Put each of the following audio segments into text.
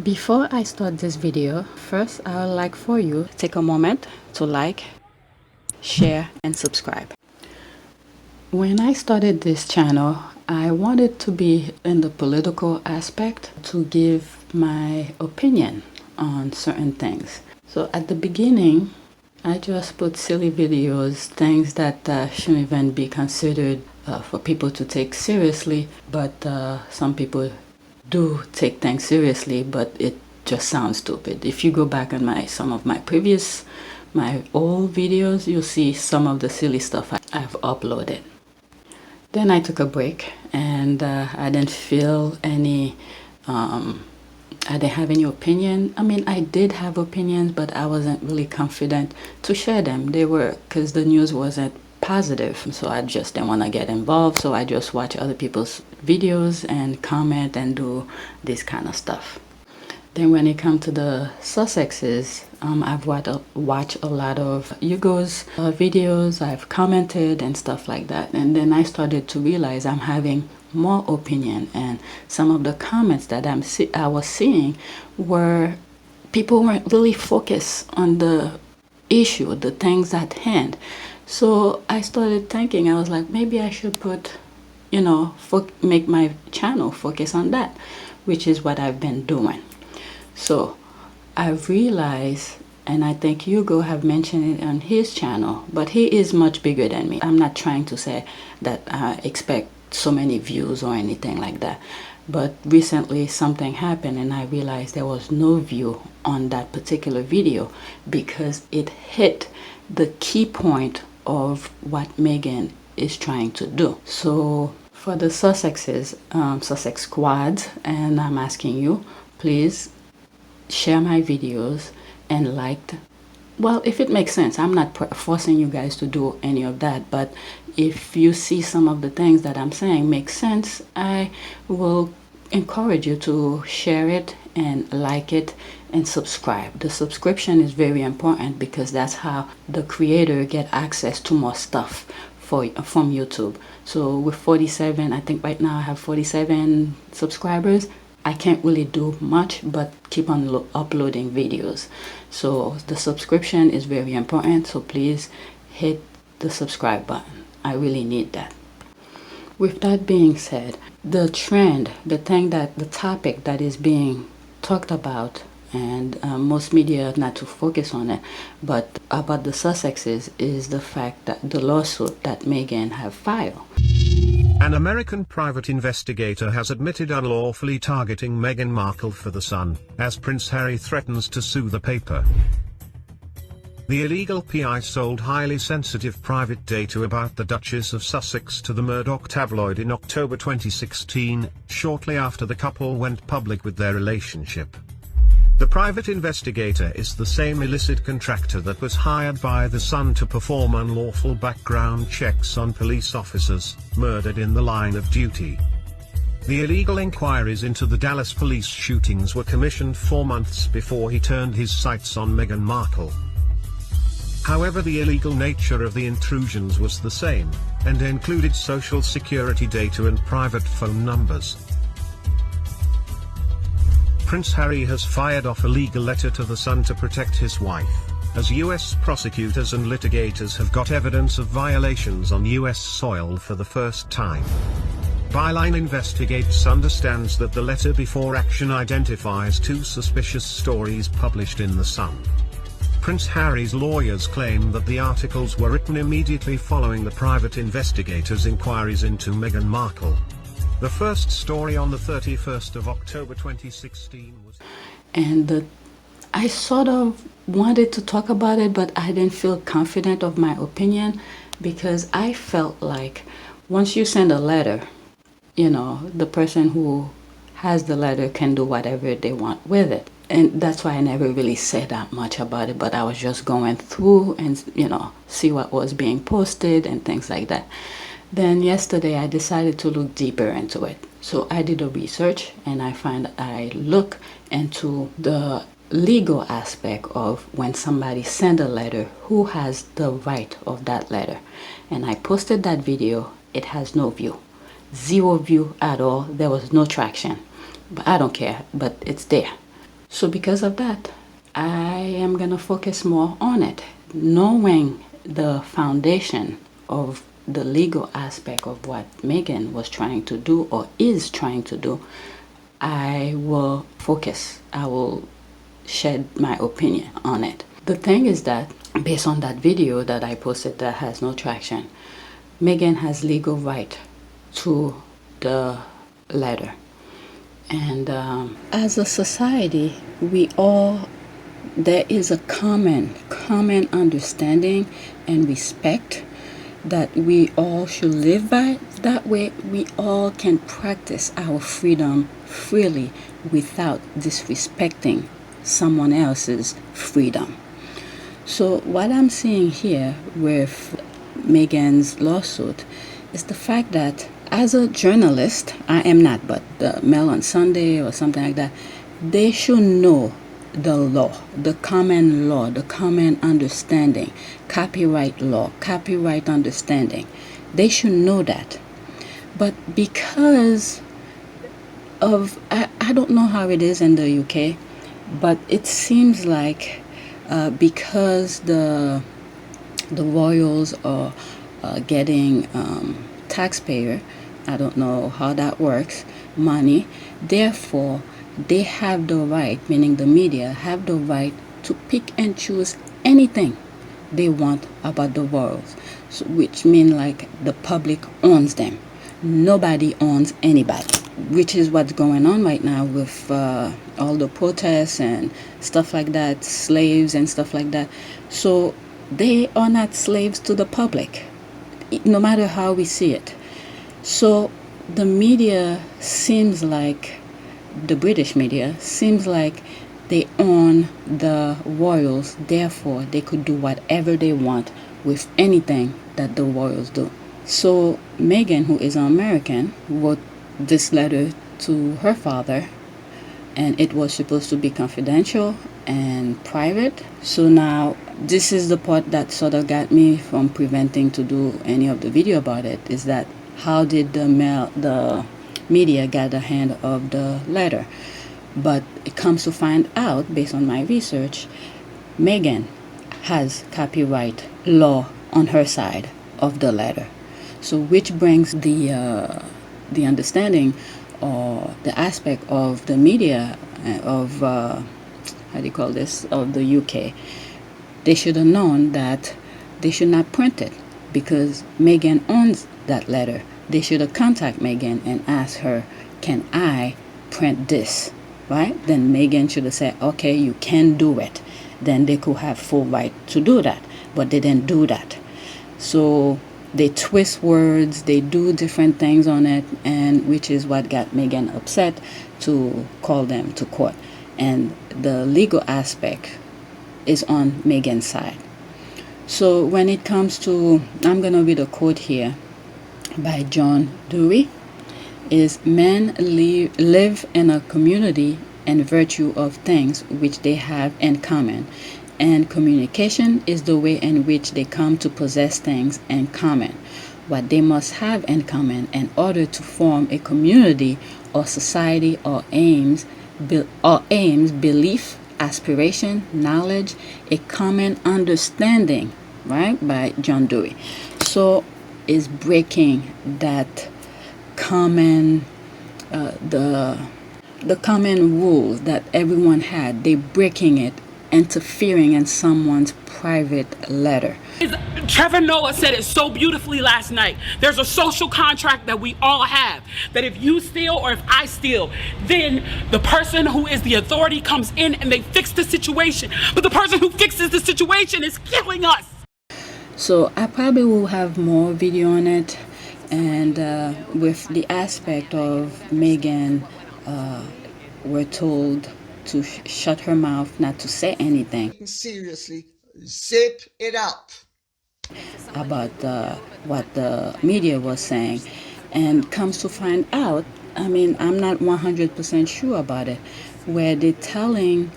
Before I start this video, first I would like for you to take a moment to like, share, and subscribe. When I started this channel, I wanted to be in the political aspect to give my opinion on certain things. So at the beginning, I just put silly videos, things that shouldn't even be considered for people to take seriously, but some people do take things seriously, but it just sounds stupid. If you go back on some of my old videos, you'll see some of the silly stuff I've uploaded. Then I took a break, and I didn't feel any I didn't have any opinion. I mean, I did have opinions, but I wasn't really confident to share them. They were because the news wasn't positive, so I just didn't want to get involved. So I just watch other people's videos and comment and do this kind of stuff. Then when it comes to the Sussexes, I've watched a lot of Hugo's videos. I've commented and stuff like that. And then I started to realize I'm having more opinion, and some of the comments that I was seeing were people weren't really focused on the issue, the things at hand. So I started thinking, I was like, maybe I should put, make my channel focus on that, which is what I've been doing. So I've realized, and I think Hugo have mentioned it on his channel, but he is much bigger than me. I'm not trying to say that I expect so many views or anything like that, but recently something happened and I realized there was no view on that particular video because it hit the key point of what Megh is trying to do. So for the Sussexes, Sussex squads, and I'm asking you, please share my videos and like. Well, if it makes sense, I'm not forcing you guys to do any of that, but if you see some of the things that I'm saying make sense, I will encourage you to share it and like it and subscribe. The subscription is very important because that's how the creator get access to more stuff from YouTube. So with 47, I think right now I have 47 subscribers. I can't really do much but keep on uploading videos. So the subscription is very important, so please hit the subscribe button. I really need that. With that being said, the trend, the topic that is being talked about, and most media not to focus on it, but about the Sussexes, is the fact that the lawsuit that Megh have filed. An American private investigator has admitted unlawfully targeting Meghan Markle for The Sun, as Prince Harry threatens to sue the paper. The illegal PI sold highly sensitive private data about the Duchess of Sussex to the Murdoch tabloid in October 2016, shortly after the couple went public with their relationship. The private investigator is the same illicit contractor that was hired by The Sun to perform unlawful background checks on police officers murdered in the line of duty. The illegal inquiries into the Dallas police shootings were commissioned 4 months before he turned his sights on Meghan Markle. However, the illegal nature of the intrusions was the same, and included social security data and private phone numbers. Prince Harry has fired off a legal letter to The Sun to protect his wife, as US prosecutors and litigators have got evidence of violations on US soil for the first time. Byline Investigates understands that the letter before action identifies 2 suspicious stories published in The Sun. Prince Harry's lawyers claim that the articles were written immediately following the private investigators' inquiries into Meghan Markle. The first story on the 31st of October 2016 was... And I sort of wanted to talk about it, but I didn't feel confident of my opinion because I felt like once you send a letter, the person who has the letter can do whatever they want with it. And that's why I never really said that much about it, but I was just going through and, see what was being posted and things like that. Then yesterday I decided to look deeper into it. So I did a research and I look into the legal aspect of when somebody send a letter, who has the right of that letter. And I posted that video. It has no view. 0 view at all. There was no traction. But I don't care, but it's there. So because of that, I am going to focus more on it, knowing the foundation of the legal aspect of what Megh was trying to do or is trying to do. I will focus, I will shed my opinion on it. The thing is that based on that video that I posted that has no traction, Megh has legal right to the letter. And as a society, there is a common understanding and respect that we all should live by. That way we all can practice our freedom freely without disrespecting someone else's freedom. So what I'm seeing here with Megh's lawsuit is the fact that as a journalist, I am not, but the Mail on Sunday or something like that, they should know the law, the common understanding, copyright law, copyright understanding. They should know that. But because of, I don't know how it is in the UK, but it seems like because the royals are getting taxpayer, I don't know how that works, money, therefore they have the right, meaning the media have the right to pick and choose anything they want about the royals, so, which means like the public owns them. Nobody owns anybody, which is what's going on right now with all the protests and stuff like that, slaves and stuff like that. So they are not slaves to the public, no matter how we see it. So the media seems like, the British media seems like they own the royals, therefore they could do whatever they want with anything that the royals do. So Megh, who is an American, wrote this letter to her father, and it was supposed to be confidential and private. So now this is the part that sort of got me from preventing to do any of the video about it, is that how did the media get a hand of the letter? But it comes to find out, based on my research, Megh has copyright law on her side of the letter. So which brings the understanding or the aspect of the media of how do you call this, of the UK. They should have known that they should not print it because Megh owns that letter. They should have contacted Megh and asked her, can I print this, right? Then Megh should have said, okay, you can do it. Then they could have full right to do that, but they didn't do that. So they twist words, they do different things on it, and which is what got Megh upset to call them to court. And the legal aspect is on Megh's side. So when it comes to, I'm going to read a quote here by John Dewey, is men live in a community in virtue of things which they have in common, and communication is the way in which they come to possess things in common. What they must have in common in order to form a community or society or aims, belief, aspiration, knowledge, a common understanding, right, by John Dewey. So is breaking that common the common rules that everyone had. They breaking it, interfering in someone's private letter. Trevor Noah said it so beautifully last night. There's a social contract that we all have, that if you steal or if I steal, then the person who is the authority comes in and they fix the situation. But the person who fixes the situation is killing us. So I probably will have more video on it, and with the aspect of Megh, we're told to shut her mouth, not to say anything. Seriously, zip it up. About what the media was saying, and comes to find out, I mean, I'm not 100% sure about it, where they're telling,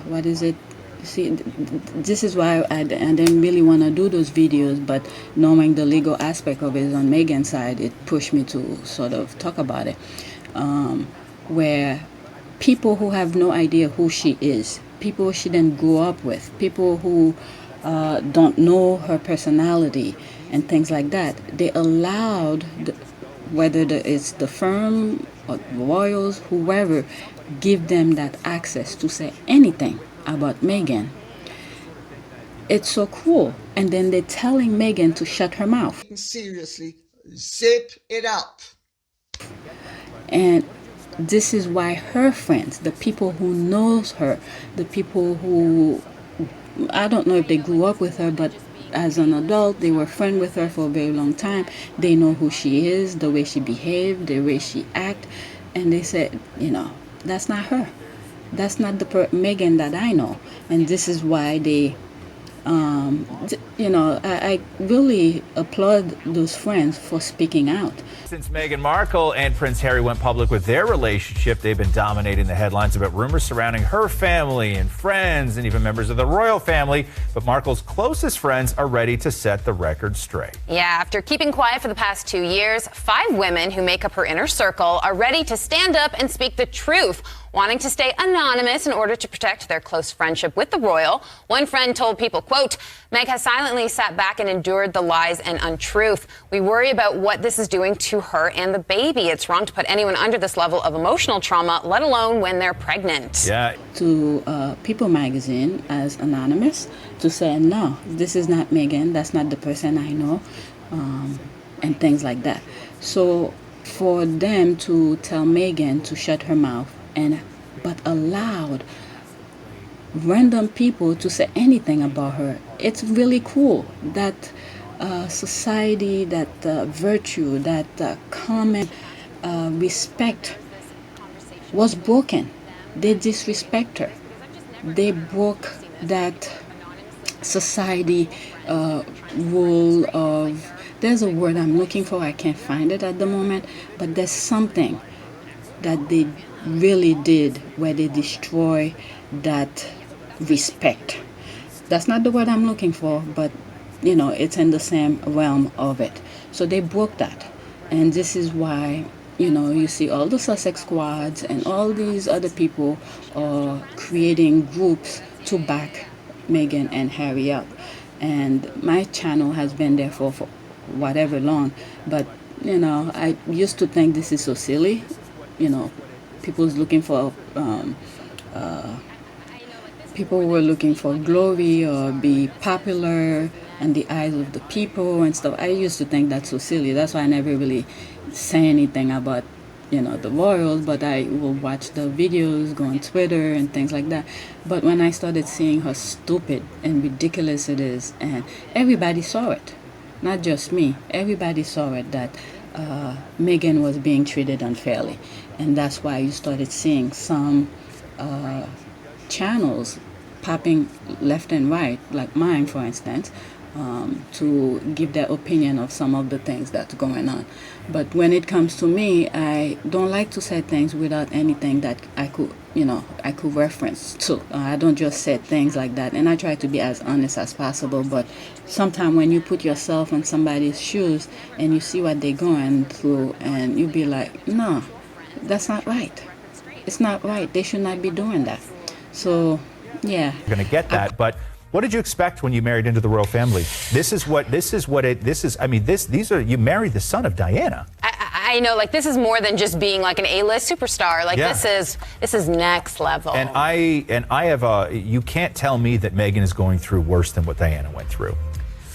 what is it? See, this is why I didn't really want to do those videos, but knowing the legal aspect of it on Megh's side, it pushed me to sort of talk about it, where people who have no idea who she is, people she didn't grow up with, people who don't know her personality and things like that. They allowed, whether it's the firm or royals, whoever, give them that access to say anything about Meghan. It's so cool. And then they're telling Meghan to shut her mouth. Seriously, sit it out. And this is why her friends, the people who knows her, the people who, I don't know if they grew up with her, but as an adult, they were friends with her for a very long time. They know who she is, the way she behaved, the way she act. And they said, that's not her. That's not the Meghan that I know. And this is why they, I really applaud those friends for speaking out. Since Meghan Markle and Prince Harry went public with their relationship, they've been dominating the headlines about rumors surrounding her family and friends and even members of the royal family. But Markle's closest friends are ready to set the record straight. Yeah, after keeping quiet for the past 2 years, 5 women who make up her inner circle are ready to stand up and speak the truth, wanting to stay anonymous in order to protect their close friendship with the royal. One friend told People, quote, Megh has silently sat back and endured the lies and untruth. We worry about what this is doing to her and the baby. It's wrong to put anyone under this level of emotional trauma, let alone when they're pregnant. Yeah. To People magazine as anonymous to say, no, this is not Meghan. That's not the person I know, and things like that. So for them to tell Meghan to shut her mouth, but allowed random people to say anything about her, it's really cool. That society, that virtue, that common respect was broken. They disrespect her. They broke that society rule of, there's a word I'm looking for, I can't find it at the moment, but there's something that they really did where they destroy that respect. That's not the word I'm looking for, but it's in the same realm of it. So they broke that. And this is why you see all the Sussex squads and all these other people are creating groups to back Meghan and Harry up. And my channel has been there for whatever long, but I used to think this is so silly. People's looking for people were looking for glory or be popular in the eyes of the people and stuff. I used to think that's so silly. That's why I never really say anything about the royals, but I will watch the videos, go on Twitter and things like that. But when I started seeing how stupid and ridiculous it is, and everybody saw it, not just me, everybody saw it, that Meghan was being treated unfairly. And that's why you started seeing some channels popping left and right, like mine, for instance, to give their opinion of some of the things that's going on. But when it comes to me, I don't like to say things without anything that I could reference to. I don't just say things like that, and I try to be as honest as possible. But sometimes when you put yourself in somebody's shoes and you see what they're going through, and you be like, no, that's not right. It's not right. They should not be doing that. So, yeah. You're going to get that, but what did you expect when you married into the royal family? You married the son of Diana. I know, this is more than just being an A-list superstar. Yeah. This is next level. And I have you can't tell me that Meghan is going through worse than what Diana went through.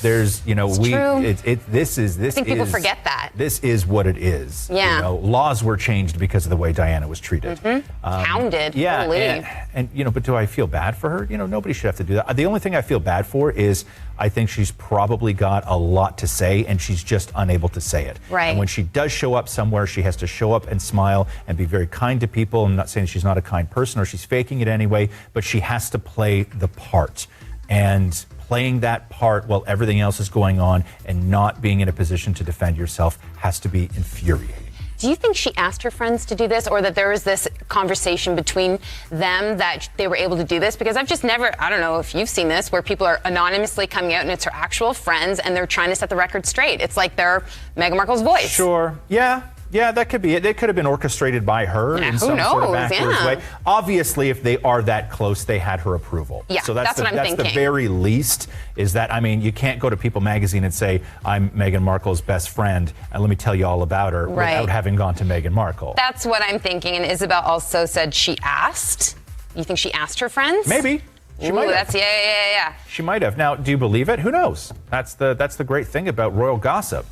There's, true. I think people forget that. This is what it is. Yeah. Laws were changed because of the way Diana was treated. Hounded. Yeah. And but do I feel bad for her? Nobody should have to do that. The only thing I feel bad for is I think she's probably got a lot to say and she's just unable to say it. Right. And when she does show up somewhere, she has to show up and smile and be very kind to people. I'm not saying she's not a kind person or she's faking it anyway, but she has to play the part. And playing that part while everything else is going on and not being in a position to defend yourself has to be infuriating. Do you think she asked her friends to do this, or that there was this conversation between them that they were able to do this? Because I've just never, I don't know if you've seen this, where people are anonymously coming out and it's her actual friends and they're trying to set the record straight. It's like they're Meghan Markle's voice. Sure. Yeah. Yeah, that could be it. It could have been orchestrated by her in some sort of backwards way. Obviously, if they are that close, they had her approval. Yeah, so that's what I'm thinking. The very least is that, I mean, you can't go to People magazine and say, I'm Meghan Markle's best friend, and let me tell you all about her without having gone to Meghan Markle. That's what I'm thinking. And Isabel also said she asked. You think she asked her friends? Maybe. She might have. That's, yeah. She might have. Now, do you believe it? Who knows? That's the great thing about royal gossip.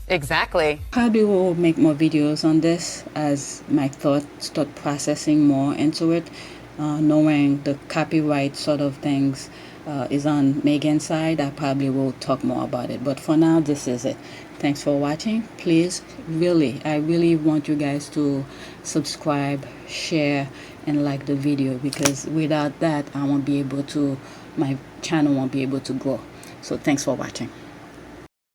Exactly. Probably will make more videos on this as my thoughts start processing more into it, knowing the copyright sort of things is on Meghan's side. I probably will talk more about it. But for now, this is it. Thanks for watching. Please, I really want you guys to subscribe, share, and like the video, because without that, my channel won't be able to grow. So thanks for watching.